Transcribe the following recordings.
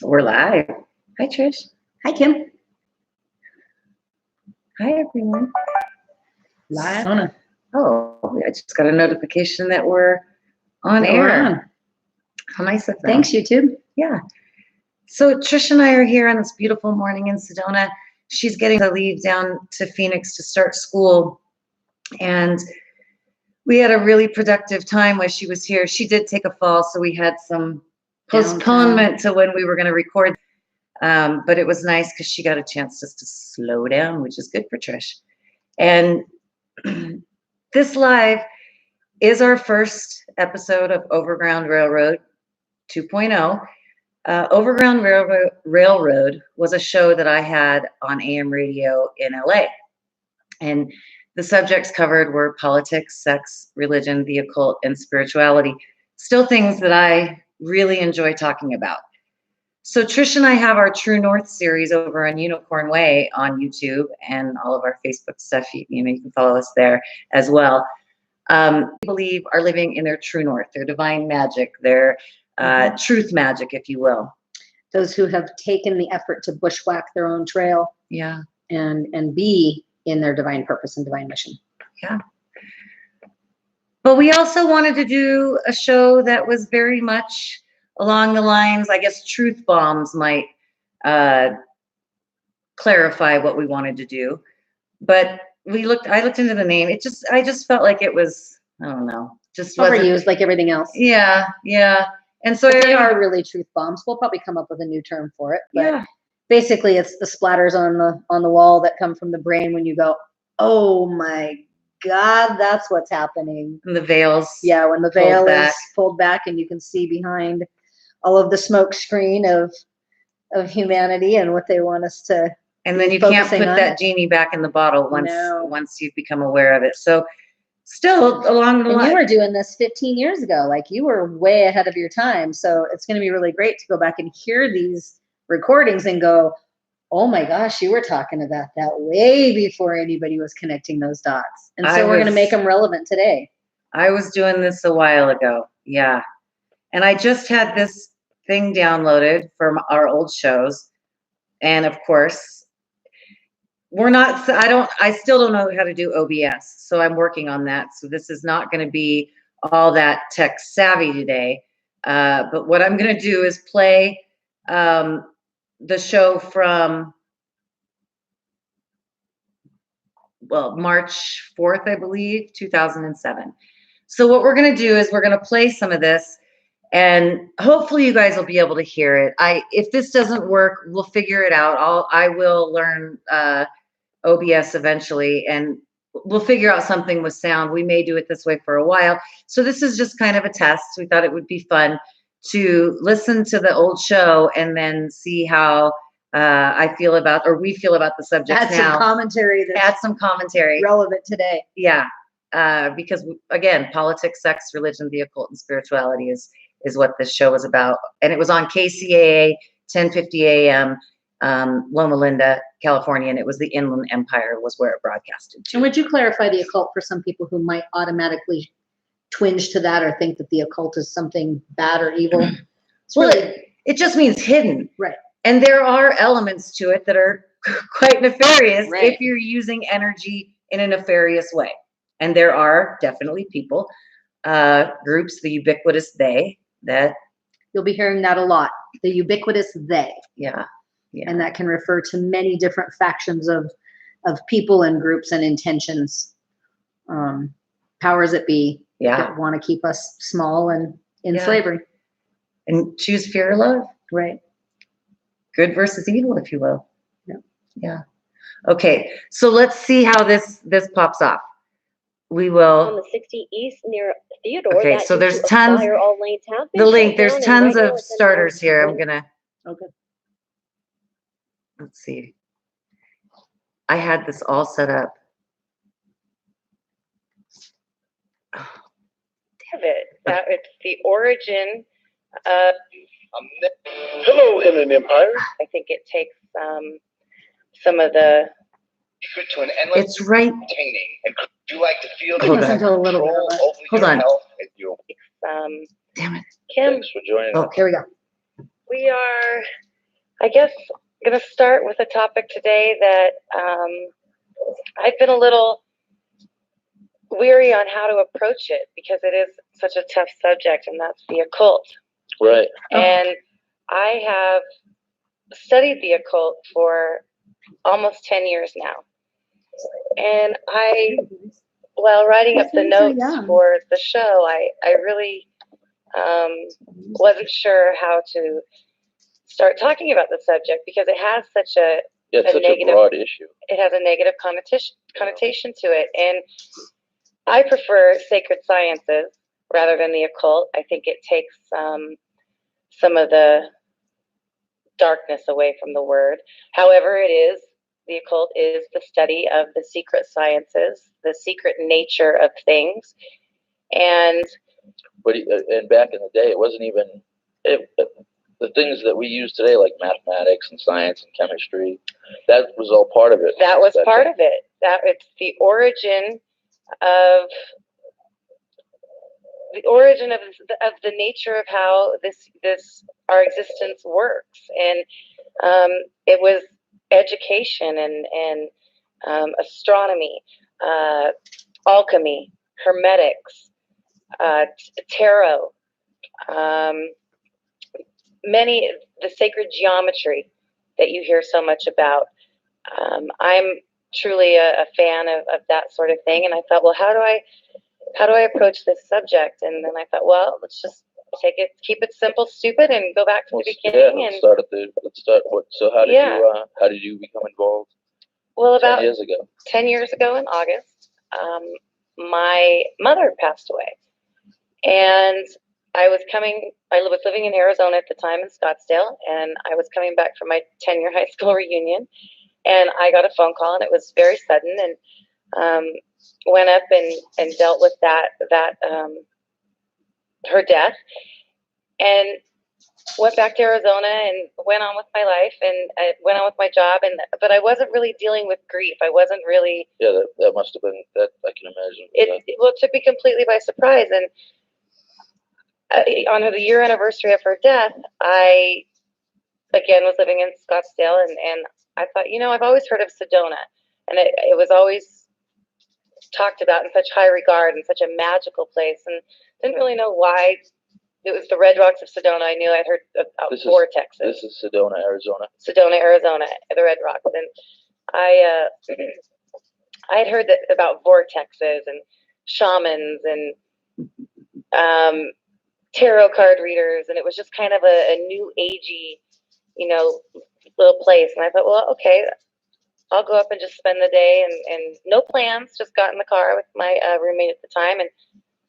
We're live. Hi, Trish. Hi, Kim. Hi, everyone. Live. Oh, I just got a notification that we're on air. How nice of them. Thanks, YouTube. Yeah. So Trish and I are here on this beautiful morning in Sedona. She's getting to leave down to Phoenix to start school. And we had a really productive time while she was here. She did take a fall, so we had some postponement to when we were going to record. But it was nice because she got a chance just to slow down, which is good for Trish. And this live is our first episode of OverGround RailRoad 2.0. OverGround RailRoad was a show that I had on AM radio in LA. And the subjects covered were politics, sex, religion, the occult, and spirituality. Still things that I really enjoy talking about. So Trish and I have our True North series over on Unicorn Way on YouTube and all of our Facebook stuff. You can follow us there as well. We believe are living in their true north, their divine magic, their truth magic, if you will. Those who have taken the effort to bushwhack their own trail. Yeah. And be in their divine purpose and divine mission. Yeah. But we also wanted to do a show that was very much along the lines, I guess truth bombs might clarify what we wanted to do. But I looked into the name. I just felt like it was, I don't know, just overused like everything else. Yeah, yeah. And so they are really truth bombs. We'll probably come up with a new term for it. But yeah. Basically it's the splatters on the wall that come from the brain when you go, oh my God, that's what's happening. And the veils. Yeah, when the veil is pulled back and you can see behind all of the smoke screen of humanity and what they want us to. And then you can't put that genie back in the bottle once you've become aware of it. So still along the line. And you were doing this 15 years ago. Like you were way ahead of your time. So it's going to be really great to go back and hear these recordings and go, oh my gosh, you were talking about that way before anybody was connecting those dots. And so we're going to make them relevant today. I was doing this a while ago. Yeah. And I just had this thing downloaded from our old shows. And of course, I still don't know how to do OBS. So I'm working on that. So this is not going to be all that tech savvy today. But what I'm going to do is play the show from, March 4th, I believe, 2007. So what we're going to do is we're going to play some of this and hopefully you guys will be able to hear it. If this doesn't work, we'll figure it out. I will learn OBS eventually and we'll figure out something with sound. We may do it this way for a while. So this is just kind of a test. We thought it would be fun to listen to the old show and then see how we feel about the subject now. Add some commentary. Relevant today. Yeah, because again, politics, sex, religion, the occult, and spirituality is what this show is about. And it was on KCAA 1050 AM, Loma Linda, California, and it was the Inland Empire was where it broadcasted to. And would you clarify the occult for some people who might automatically twinge to that or think that the occult is something bad or evil? It just means hidden. Right. And there are elements to it that are quite nefarious if you're using energy in a nefarious way. And there are definitely people, groups, the ubiquitous they, that you'll be hearing that a lot. The ubiquitous they. Yeah. Yeah. And that can refer to many different factions of people and groups and intentions. Powers that be that want to keep us small and in slavery. And choose fear or love. Right. Good versus evil, if you will. Yeah. Yeah. Okay. So let's see how this pops off. We will. On the 60 East near Theodore. Okay. So there's tons. The link. There's tons of starters here. I'm gonna. Okay. Let's see. I had this all set up. Oh, damn it. It's the origin of. Hello, Inland Empire. I think it takes some of the. To an endless it's right. Entertaining. And could you like to feel the control over Hold on. health and your Damn it. Kim. Thanks for joining us. Oh, here we go. We are I guess I'm going to start with a topic today that I've been a little weary on how to approach it because it is such a tough subject, and that's the occult. Right. And I have studied the occult for almost 10 years now. And while writing up the notes for the show, I really wasn't sure how to start talking about the subject because it has such a broad issue. It has a negative connotation to it, and I prefer sacred sciences rather than the occult. I think it takes some of the darkness away from the word. However, the occult is the study of the secret sciences, the secret nature of things, and back in the day, it wasn't even the things that we use today, like mathematics and science and chemistry. That was all part of it. That was part of it. That it's the origin of the nature of how this our existence works, and it was education and astronomy, alchemy, hermetics, tarot, the sacred geometry that you hear so much about. I'm truly a fan of that sort of thing, and I thought, well, how do I approach this subject? And then I thought, well, let's just keep it simple, stupid, and go back to the beginning. Yeah, let's start. So how did you become involved? Well, about 10 years ago. 10 years ago in August, my mother passed away, and I was living in Arizona at the time in Scottsdale, and I was coming back from my 10-year high school reunion, and I got a phone call, and it was very sudden, and went up and dealt with her death, and went back to Arizona and went on with my life, and I went on with my job, but I wasn't really dealing with grief. I wasn't really. Yeah, that must have been that. I can imagine. It took me completely by surprise, and on the year anniversary of her death, I again was living in Scottsdale, and I thought, I've always heard of Sedona, and it was always talked about in such high regard and such a magical place, and didn't really know why. It was the Red Rocks of Sedona. I knew I'd heard about vortexes. This is Sedona, Arizona. Sedona, Arizona, the Red Rocks, and I had heard about vortexes and shamans and tarot card readers, and it was just kind of a new agey, little place. And I thought, well, okay, I'll go up and just spend the day, and no plans. Just got in the car with my roommate at the time, and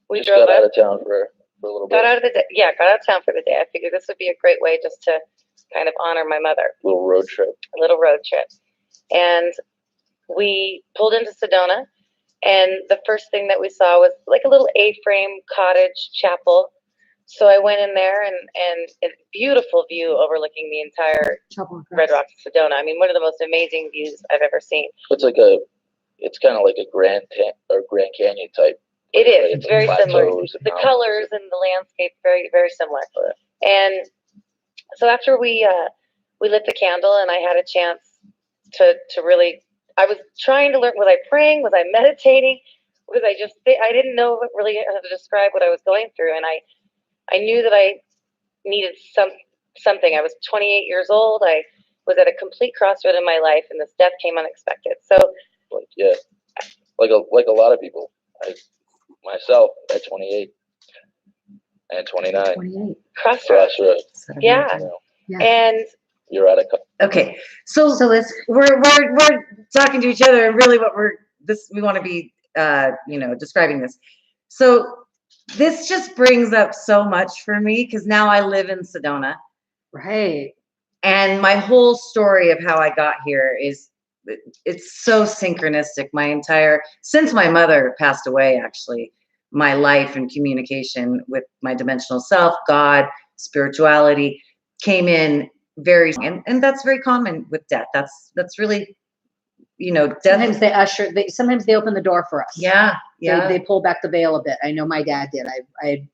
we drove out of town for a little bit. Got out of town for the day. I figured this would be a great way just to kind of honor my mother. A little road trip. And we pulled into Sedona, and the first thing that we saw was like a little A-frame cottage chapel. So I went in there, and a beautiful view overlooking the entire Red Rocks of Sedona. I mean, one of the most amazing views I've ever seen. It's kind of like a Grand Canyon type. It is. It's very similar. The colors and the landscape very, very similar. And so after we lit the candle, and I had a chance to really, I was trying to learn. Was I praying? Was I meditating? Was I I didn't know really how to describe what I was going through, and I knew that I needed something. I was 28 years old. I was at a complete crossroad in my life, and this death came unexpected. So, like a lot of people. Myself at 28 and 29. 28. Crossroads. Yeah. And you're at a. Okay, so we're talking to each other, and really, we want to be, describing this. So this just brings up so much for me because now I live in Sedona, right? And my whole story of how I got here it's so synchronistic. Since my mother passed away, actually, my life and communication with my dimensional self, God, spirituality came in and that's very common with death. That's really, death. Sometimes they open the door for us. Yeah. They pull back the veil a bit. I know my dad did. I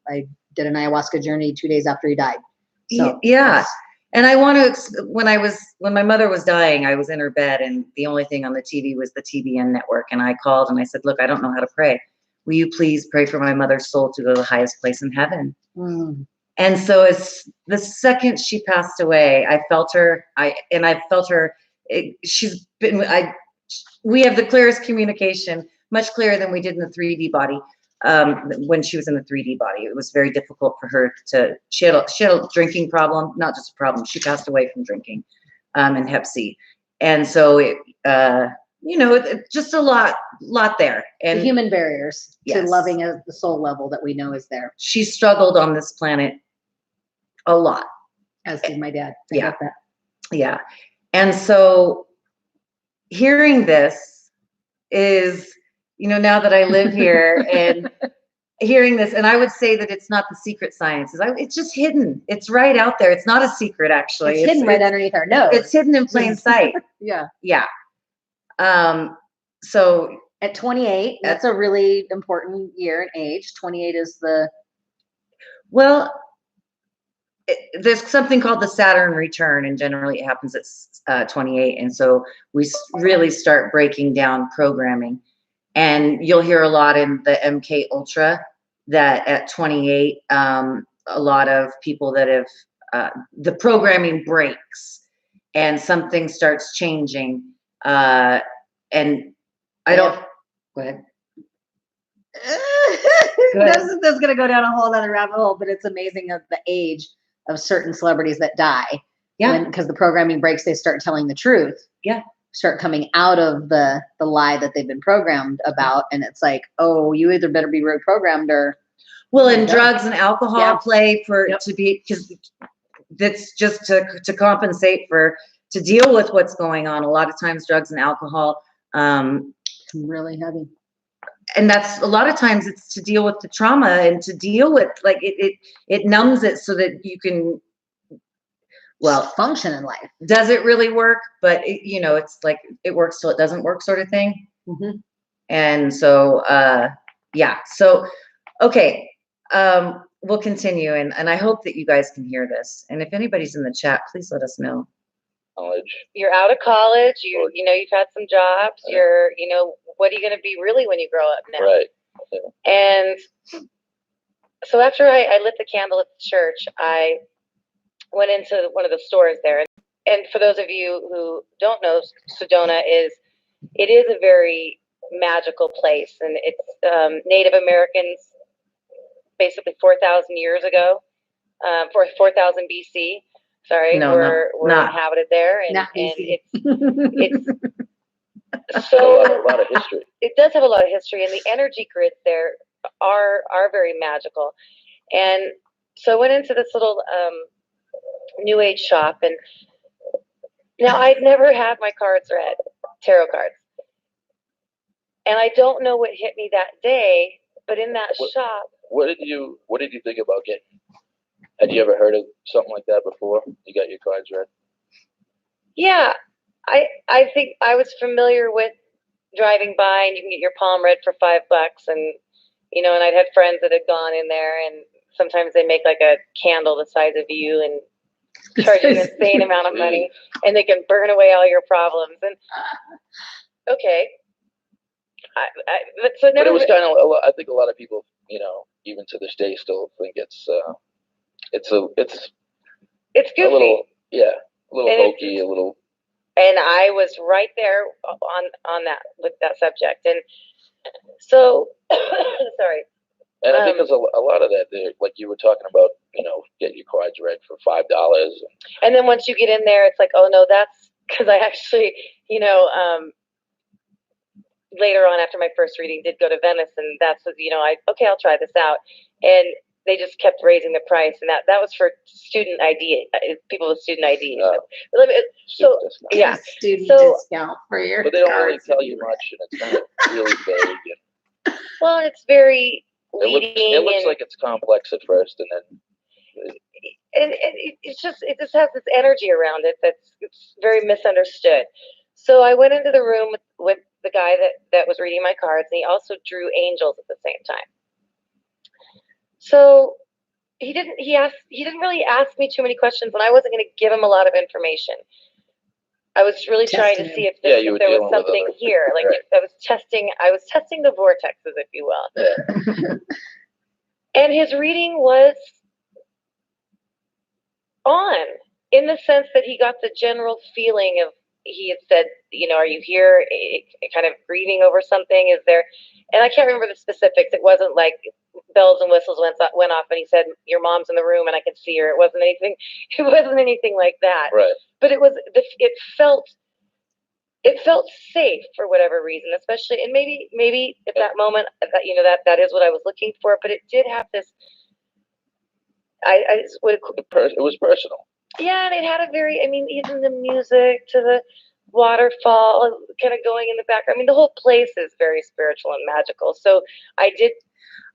did an ayahuasca journey 2 days after he died. So, yeah. And I want to, when my mother was dying, I was in her bed and the only thing on the TV was the TBN network. And I called and I said, look, I don't know how to pray. Will you please pray for my mother's soul to go to the highest place in heaven? Mm. And so as the second she passed away, I felt her, we have the clearest communication, much clearer than we did in the 3D body. When she was in the 3D body, it was very difficult for her she had a drinking problem, not just a problem. She passed away from drinking, and Hep C. And so just a lot there. And the human barriers to yes, loving at the soul level that we know is there. She struggled on this planet a lot. As did my dad. I Yeah. get that. Yeah. And so hearing this is, now that I live here and hearing this, and I would say that it's not the secret sciences. It's just hidden. It's right out there. It's not a secret, actually. It's hidden right underneath our nose. It's hidden in plain sight. Yeah. Yeah. So at 28, that's a really important year in age. 28 is there's something called the Saturn return, and generally it happens at 28. And so we really start breaking down programming. And you'll hear a lot in the MK Ultra that at 28, a lot of people that have, the programming breaks and something starts changing. And I don't, go ahead. This is going to go down a whole other rabbit hole, but it's amazing of the age of certain celebrities that die. Yeah. Because the programming breaks, they start telling the truth. Yeah. Start coming out of the lie that they've been programmed about. And it's like, oh, you either better be reprogrammed or. Well, and drugs and alcohol play because that's just to compensate to deal with what's going on. A lot of times drugs and alcohol. Really heavy. And that's a lot of times it's to deal with the trauma and to deal with it numbs it so that you can function in life. Does it really work? But it's like it works till it doesn't work, sort of thing. Mm-hmm. And so so okay, we'll continue, and I hope that you guys can hear this. And if anybody's in the chat, please let us know. You're out of college. You've had some jobs. You're what are you going to be really when you grow up now? Right. Yeah. And so after I lit the candle at the church, I went into one of the stores there. And for those of you who don't know, Sedona is a very magical place, and it's Native Americans basically 4,000 years ago, 4,000 BC. Sorry, we're inhabited there, and it's so a lot of history. It does have a lot of history, and the energy grids there are very magical. And so I went into this little New Age shop, and now I'd never had my cards read, tarot cards, and I don't know what hit me that day, but in that shop. What did you think about getting? Had you ever heard of something like that before? You got your cards read? Yeah, I think I was familiar with driving by, and you can get your palm read for $5, and and I'd had friends that had gone in there, and sometimes they make like a candle the size of you and charge you an insane amount of money, and they can burn away all your problems. And okay, but it was kind of. I think a lot of people, even to this day, still think it's goofy. A little hokey, a little. And I was right there on that with that subject, and so sorry. And I think there's a lot of that there, like you were talking about, getting your cards read for $5. And then once you get in there, it's like, oh no, that's because I actually, later on after my first reading did go to Venice, and that's what, I'll try this out. And they just kept raising the price, and that was for student ID, people with student ID. So student discount for your. But they don't really tell you much, and it's kind of really vague. Well, it's very leading. It looks like it's complex at first, and then. And it just has this energy around it it's very misunderstood. So I went into the room with the guy that was reading my cards, and he also drew angels at the same time. So he didn't really ask me too many questions, and I wasn't going to give him a lot of information. I was really trying to see if there was something here. Like right. I was testing the vortexes, if you will. Yeah. And his reading was on, in the sense that he got the general feeling of, he had said, are you here kind of grieving over something? Is there, and I can't remember the specifics. It wasn't like bells and whistles went off and he said, your mom's in the room and I can see her. It wasn't anything like that. Right. But it felt safe for whatever reason, especially, and maybe at that moment that is what I was looking for, but it did have this, it was personal. Yeah, and it had a very, even the music to the waterfall kind of going in the background. The whole place is very spiritual and magical. So I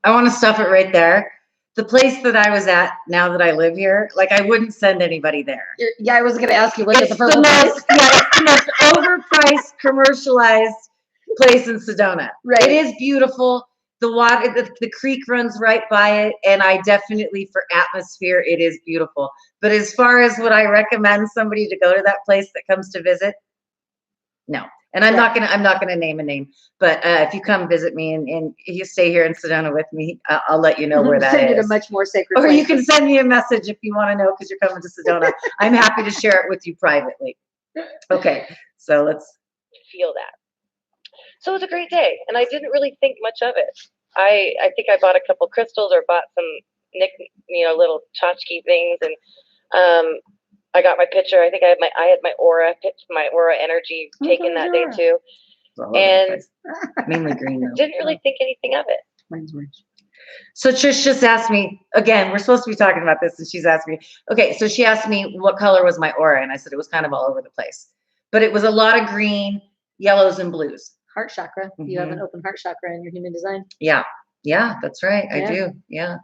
want to stop it right there. The place that I was at, now that I live here, like I wouldn't send anybody there. Yeah, I was going to ask you, was it the It's purple place? it's the most overpriced, commercialized place in Sedona. Right. It is beautiful. The water, the creek runs right by it, and I definitely, for atmosphere, it is beautiful. But as far as would I recommend somebody to go to that place that comes to visit? No. And I'm not gonna name a name, but if you come visit me and you stay here in Sedona with me, I'll let you know where that send is. it a much more sacred Or place. you can send me a message if you want to know because you're coming to Sedona. I'm happy to share it with you privately. Okay, so let's feel that. So it was a great day, and I didn't really think much of it. I think I bought a couple crystals or bought some little tchotchke things, and I got my picture. I think I had my aura energy taken that day too, and mainly green though. Didn't really think anything of it. Mine's orange. So Trish just asked me again. We're supposed to be talking about this, and she's asked me. Okay, so she asked me what color was my aura, and I said it was kind of all over the place, but it was a lot of green, yellows, and blues. Heart chakra. You have an open heart chakra in your human design. Yeah, that's right. I do. Yeah.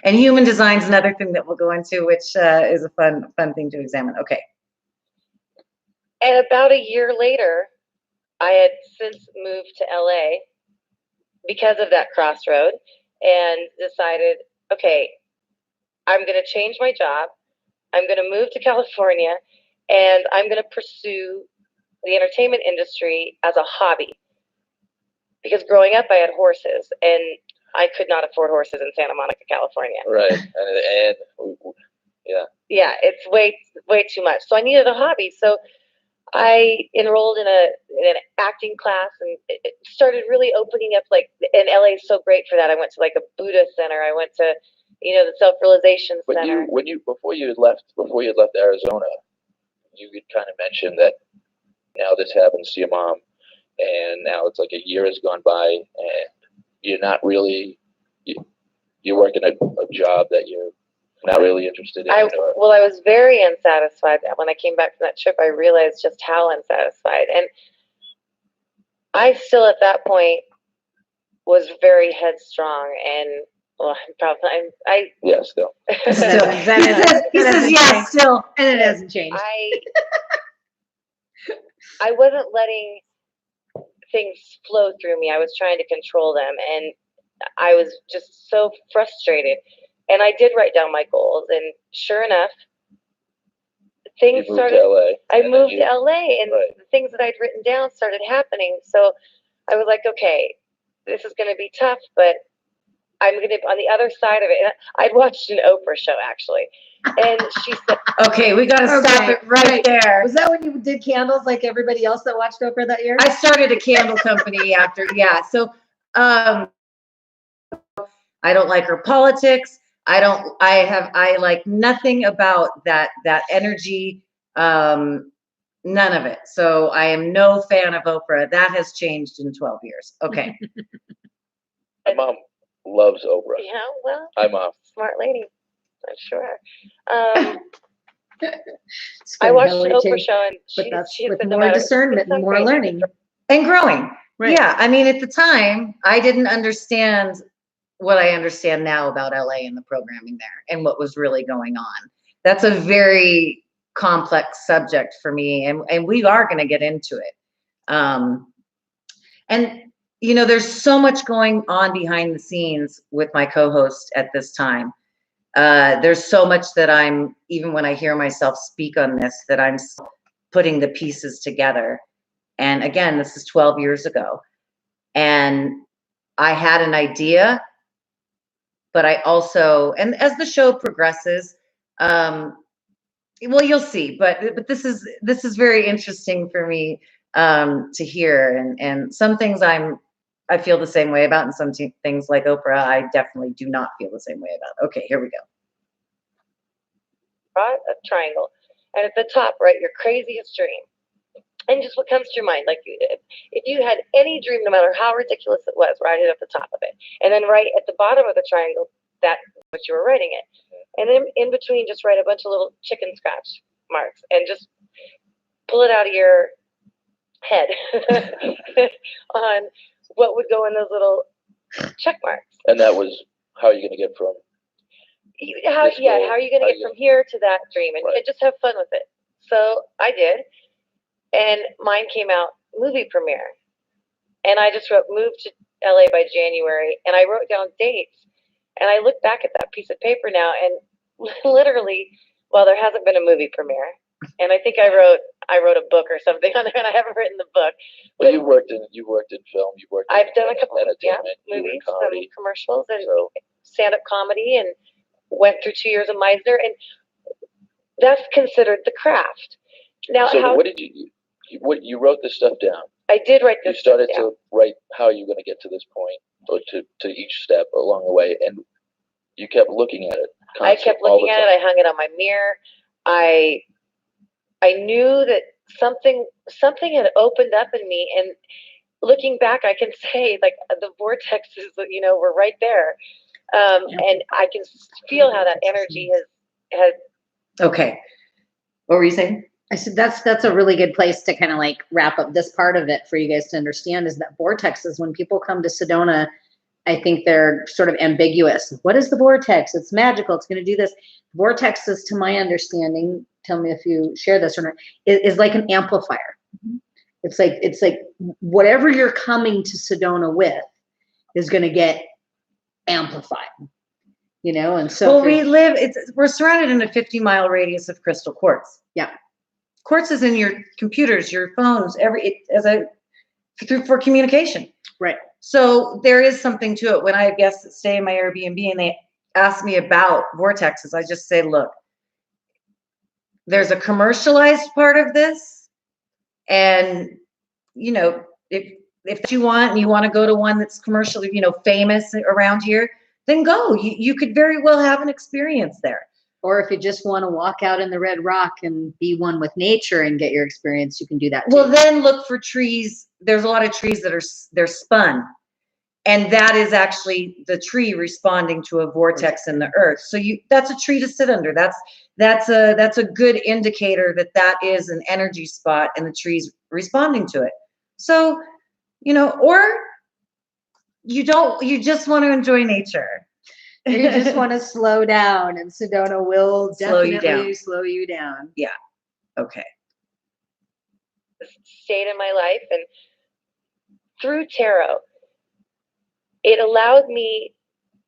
And human design is another thing that we'll go into, which is a fun thing to examine. Okay. And about a year later, I had since moved to LA because of that crossroad and decided, okay, I'm going to change my job. I'm going to move to California, and I'm going to pursue the entertainment industry as a hobby. Because growing up, I had horses, and I could not afford horses in Santa Monica, California. Right, and yeah. Yeah, it's way too much. So I needed a hobby. So I enrolled in an acting class, and it started really opening up. And LA is so great for that. I went to like a Buddha center. I went to, the self-realization center. Before you had left Arizona, you had kind of mentioned that now this happens to your mom, and now it's like a year has gone by, and you're not really, you're working a job that you're not really interested in. I was very unsatisfied. When I came back from that trip, I realized just how unsatisfied. And I still at that point was very headstrong, and yeah, still. He says yeah, still, and it hasn't changed. I wasn't letting things flow through me. I was trying to control them, and I was just so frustrated. And I did write down my goals, and sure enough, things started. I moved to LA, and the things that I'd written down started happening. So I was like, okay, this is going to be tough, but I'm going to be on the other side of it. And I'd watched an Oprah show, actually. And she said, okay, we got to stop it right there. Was that when you did candles like everybody else that watched Oprah that year? I started a candle company after, yeah. So I don't like her politics. I like nothing about that energy, none of it. So I am no fan of Oprah. That has changed in 12 years. Okay. My mom loves Oprah. Yeah, well, hi, Mom. Smart lady, I'm sure. I watched an Oprah show, and she with more discernment and more learning and growing. Right. Yeah, I mean, at the time, I didn't understand what I understand now about LA and the programming there and what was really going on. That's a very complex subject for me, and we are going to get into it. And there's so much going on behind the scenes with my co-host at this time. There's so much that I'm, even when I hear myself speak on this, that I'm putting the pieces together. And again, this is 12 years ago. And I had an idea, but I also, and as the show progresses, well, you'll see, but this is very interesting for me to hear. And some things I feel the same way about, and some things like Oprah, I definitely do not feel the same way about. Okay, here we go. Right, a triangle, and at the top, write your craziest dream, and just what comes to your mind. Like if you had any dream, no matter how ridiculous it was, write it at the top of it, and then write at the bottom of the triangle that what you were writing it, and then in between, just write a bunch of little chicken scratch marks, and just pull it out of your head on what would go in those little check marks. And that was how you're going to get from how are you going to get from here to that dream, and just have fun with it. So I did, and mine came out movie premiere, and I just wrote move to LA by January, and I wrote down dates, and I look back at that piece of paper now, and literally, well, there hasn't been a movie premiere, and I think I wrote a book or something on there, and I haven't written the book. Well, you worked in film. I've done a couple of movies, some commercials, and stand-up comedy, and went through 2 years of Meisner, and that's considered the craft. Now, so what did you wrote this stuff down? I did write this. You started to write how you're going to get to this point, or to each step along the way, and you kept looking at it. I kept looking at it. I hung it on my mirror. I knew that something had opened up in me, and looking back, I can say like the vortexes, were right there. And I can feel how that energy has. Okay. What were you saying? I said that's a really good place to kind of like wrap up this part of it for you guys to understand, is that vortexes, when people come to Sedona, I think they're sort of ambiguous. What is the vortex? It's magical. It's going to do this. Vortexes, to my understanding, tell me if you share this or not, is like an amplifier. It's like whatever you're coming to Sedona with is going to get amplified, and so we're surrounded in a 50-mile radius of crystal quartz. Yeah. Quartz is in your computers, your phones, for communication. Right. So there is something to it. When I have guests that stay in my Airbnb and they ask me about vortexes, I just say, look, there's a commercialized part of this, and if you want and you want to go to one that's commercially, famous around here, then go. You could very well have an experience there. Or if you just want to walk out in the Red Rock and be one with nature and get your experience, you can do that too. Well, then look for trees. There's a lot of trees that they're spun, and that is actually the tree responding to a vortex in the earth. So that's a tree to sit under. That's a good indicator that is an energy spot and the tree's responding to it. So, or you just want to enjoy nature. You just want to slow down, and Sedona will definitely slow you down. Yeah. Okay. State in my life, and through tarot, it allowed me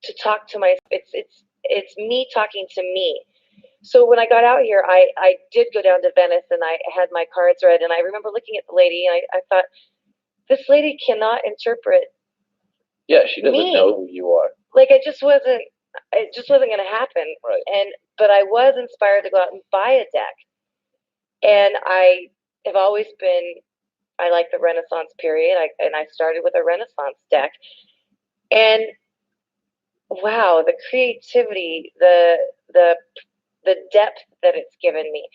to talk to myself. It's me talking to me. So when I got out here, I did go down to Venice, and I had my cards read, and I remember looking at the lady, and I thought, this lady cannot interpret. Yeah, she doesn't know who you are. Like it just wasn't going to happen. Right. But I was inspired to go out and buy a deck. And I have always been, I like the Renaissance period. I started with a Renaissance deck. And wow, the creativity, the depth that it's given me,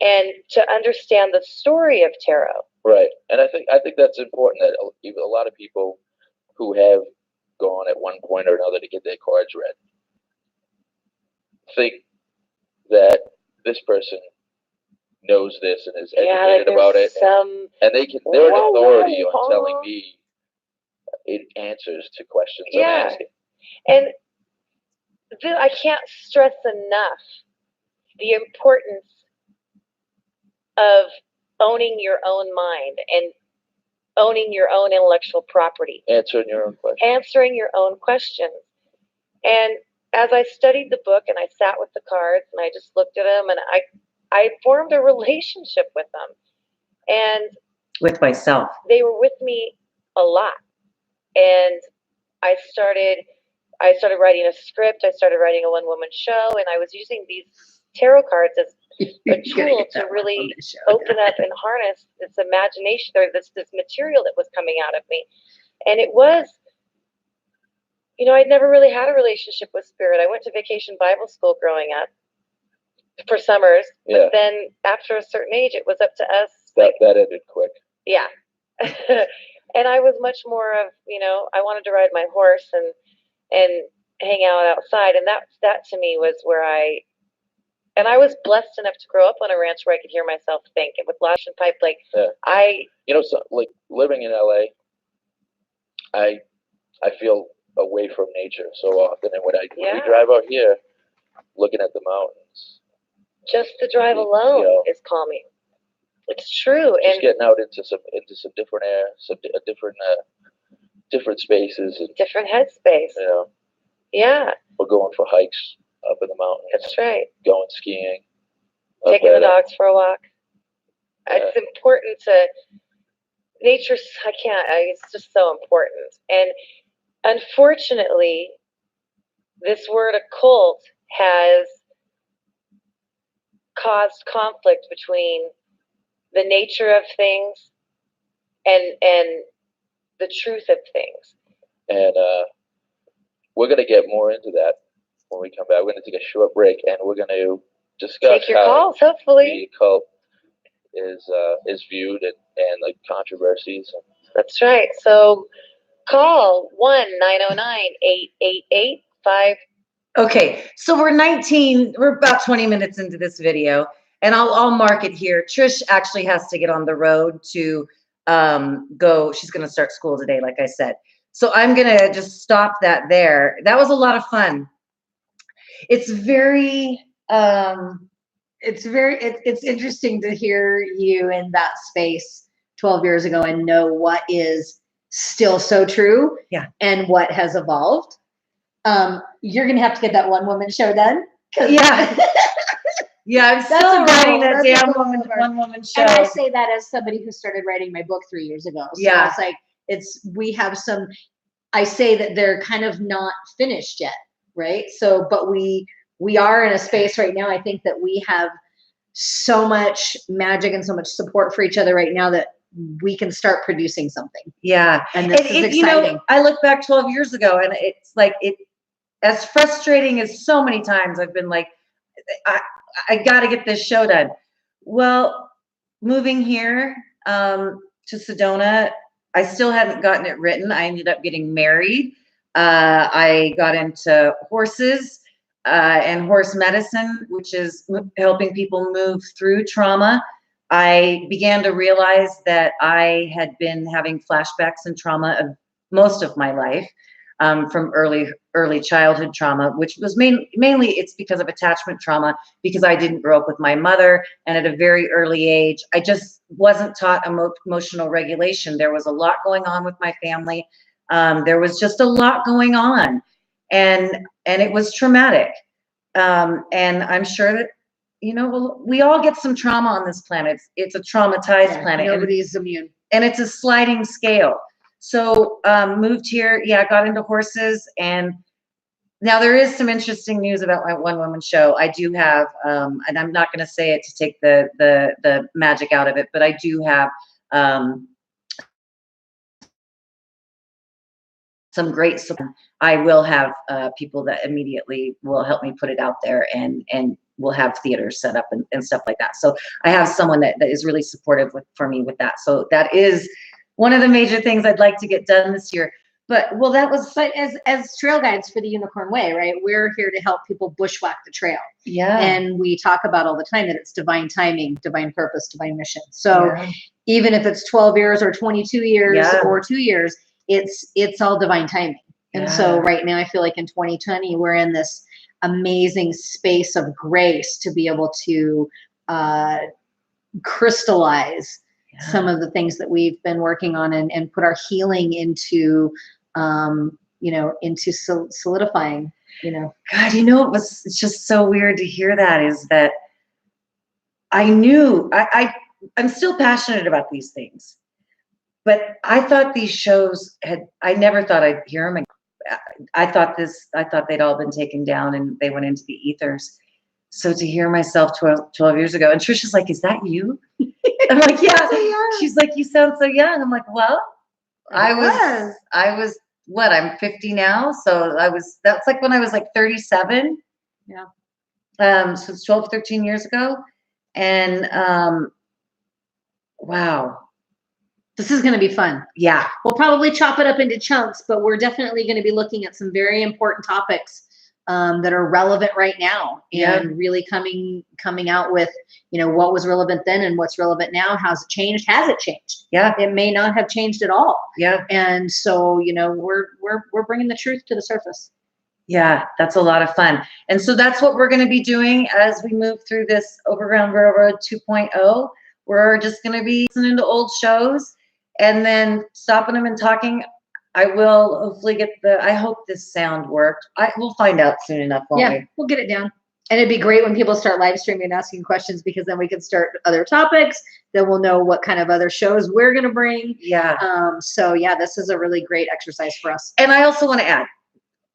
and to understand the story of tarot. Right. And I think that's important, that a lot of people who have gone at one point or another to get their cards read think that this person knows this and is educated about it, and they're an authority on telling me answers to questions I'm asking. And I can't stress enough the importance of owning your own mind and owning your own intellectual property. Answering your own questions. And as I studied the book and I sat with the cards and I just looked at them, and I formed a relationship with them. And with myself. They were with me a lot. And I started writing a script. I started writing a one-woman show, and I was using these tarot cards as a tool to really open up and harness this imagination, or this material that was coming out of me. And it was, I'd never really had a relationship with spirit. I went to Vacation Bible School growing up for summers, but then after a certain age, it was up to us. That ended quick. Yeah. And I was much more of, I wanted to ride my horse and hang out outside. And that to me was where I was blessed enough to grow up on a ranch where I could hear myself think. And with Lash and Pipe, so, like living in LA, I feel away from nature so often. And when we drive out here, looking at the mountains, just the drive alone is calming. It's true. Just getting out into some different air, different spaces, and different headspace. Yeah. We're going for hikes up in the mountains. That's right. Going skiing. Taking the dogs for a walk. Yeah. It's important to nature. It's just so important. And unfortunately, this word occult has caused conflict between the nature of things and the truth of things. And we're going to get more into that when we come back. We're going to take a short break, and we're going to discuss take your calls, hopefully. The occult is viewed and the controversies. That's right. So call 1-909-888-5. Okay, so we're about 20 minutes into this video, and I'll mark it here. Trish actually has to get on the road to go. She's going to start school today, like I said. So I'm going to just stop that there. That was a lot of fun. It's very, it's interesting to hear you in that space 12 years ago and know what is still so true and what has evolved. You're going to have to get that one-woman show done. Yeah. Yeah, I'm still writing that damn one-woman show. And I say that as somebody who started writing my book 3 years ago. So it's like, I say that they're kind of not finished yet, right? So, but we are in a space right now, I think that we have so much magic and so much support for each other right now that we can start producing something. Yeah. And this is exciting. I look back 12 years ago, and it's like, as frustrating as so many times I've been like, I got to get this show done. Well, moving here to Sedona, I still hadn't gotten it written. I ended up getting married. I got into horses and horse medicine, which is helping people move through trauma. I began to realize that I had been having flashbacks and trauma of most of my life. From early childhood trauma, which was mainly it's because of attachment trauma, because I didn't grow up with my mother, and at a very early age, I just wasn't taught emotional regulation. There was a lot going on with my family. There was just a lot going on, and it was traumatic. And I'm sure that we all get some trauma on this planet. It's a traumatized planet. Nobody's immune, and it's a sliding scale. So moved here, got into horses, and now there is some interesting news about my one-woman show. I do have, and I'm not going to say it to take the magic out of it, but I do have some great support. I will have people that immediately will help me put it out there, and we'll have theaters set up and stuff like that. So I have someone that is really supportive for me with that. So that is one of the major things I'd like to get done this year. But as trail guides for the Unicorn Way, right? We're here to help people bushwhack the trail. Yeah. And we talk about all the time that it's divine timing, divine purpose, divine mission. So even if it's 12 years or 22 years or 2 years, it's all divine timing. And so right now I feel like in 2020, we're in this amazing space of grace to be able to crystallize some of the things that we've been working on and put our healing into, into solidifying. you know. God, it's just so weird to hear that, is that I knew I'm still passionate about these things, but I thought these shows I never thought I'd hear them. I thought they'd all been taken down and they went into the ethers. So to hear myself 12 years ago, and Trish is like, is that you? I'm like, yeah. She's like, you sound so young. I'm like, well, I was what, I'm 50 now. So that's like when I was like 37. Yeah. So it's 12, 13 years ago. And, wow. This is going to be fun. Yeah. We'll probably chop it up into chunks, but we're definitely going to be looking at some very important topics that are relevant right now, and really coming out with, what was relevant then and what's relevant now. How's it changed? Has it changed? Yeah. It may not have changed at all. Yeah. And so, we're bringing the truth to the surface. Yeah, that's a lot of fun. And so that's what we're going to be doing as we move through this OverGround RailRoad 2.0. We're just going to be listening to old shows and then stopping them and talking. I will hopefully I hope this sound worked. We'll find out soon enough, won't we? We'll get it down. And it'd be great when people start live streaming and asking questions, because then we can start other topics. Then we'll know what kind of other shows we're going to bring. Yeah. So yeah, this is a really great exercise for us. And I also want to add,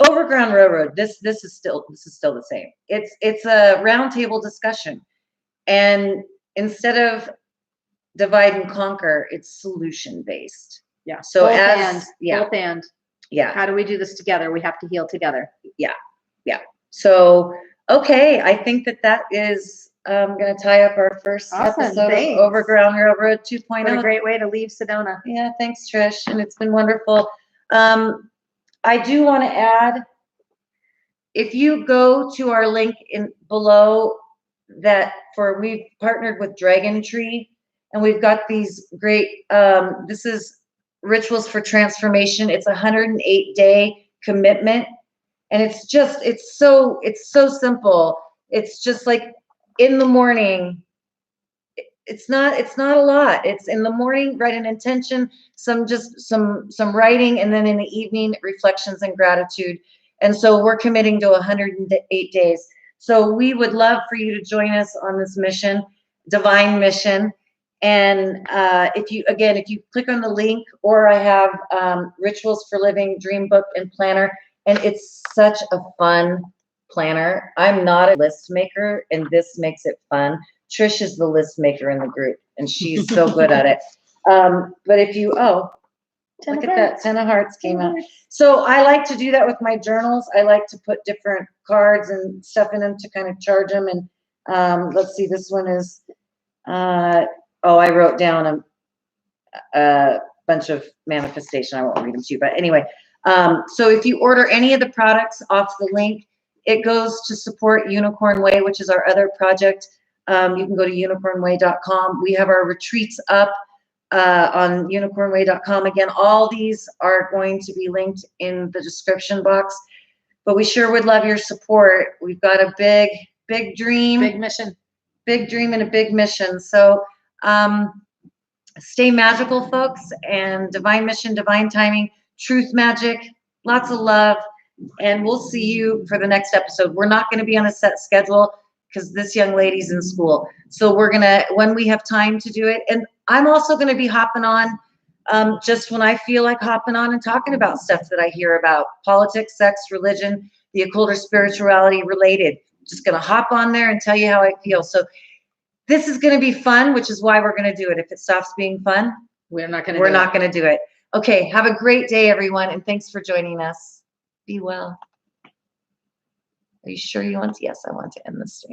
OverGround RailRoad, this is still the same. It's a roundtable discussion. And instead of divide and conquer, it's solution based. Yeah. So both and. Yeah. How do we do this together? We have to heal together. Yeah. Yeah. So, okay. I think that is going to tie up our first episode of OverGround RailRoad 2.0. What a great way to leave Sedona. Yeah. Thanks, Trish. And it's been wonderful. I do want to add, if you go to our link below we've partnered with Dragon Tree, and we've got these great, this is Rituals for Transformation. It's a 108-day commitment. And it's so simple. It's just like in the morning, it's not a lot. It's in the morning, write an intention, some writing, and then in the evening, reflections and gratitude. And so we're committing to 108 days. So we would love for you to join us on this mission, divine mission. And if you click on the link, or I have Rituals for Living Dream Book and Planner, and it's such a fun planner. I'm not a list maker, and this makes it fun. Trish is the list maker in the group, and she's so good at it. But if you, look at that, 10 of Hearts came out. So I like to do that with my journals. I like to put different cards and stuff in them to kind of charge them. And let's see, this one is, I wrote down a bunch of manifestation. I won't read them to you, but anyway. So if you order any of the products off the link, it goes to support Unicorn Way, which is our other project. You can go to unicornway.com. We have our retreats up on unicornway.com. Again, all these are going to be linked in the description box, but we sure would love your support. We've got a big dream, big dream and a big mission. So stay magical, folks, and divine mission, divine timing, truth magic, lots of love. And we'll see you for the next episode. We're not going to be on a set schedule because this young lady's in school. So we're going to, when we have time to do it. And I'm also going to be hopping on just when I feel like hopping on and talking about stuff that I hear about: politics, sex, religion, the occult or spirituality related. Just going to hop on there and tell you how I feel. So this is going to be fun, which is why we're going to do it. If it stops being fun, we're not going to do it. Okay. Have a great day, everyone. And thanks for joining us. Be well. Are you sure you want to? Yes, I want to end this stream.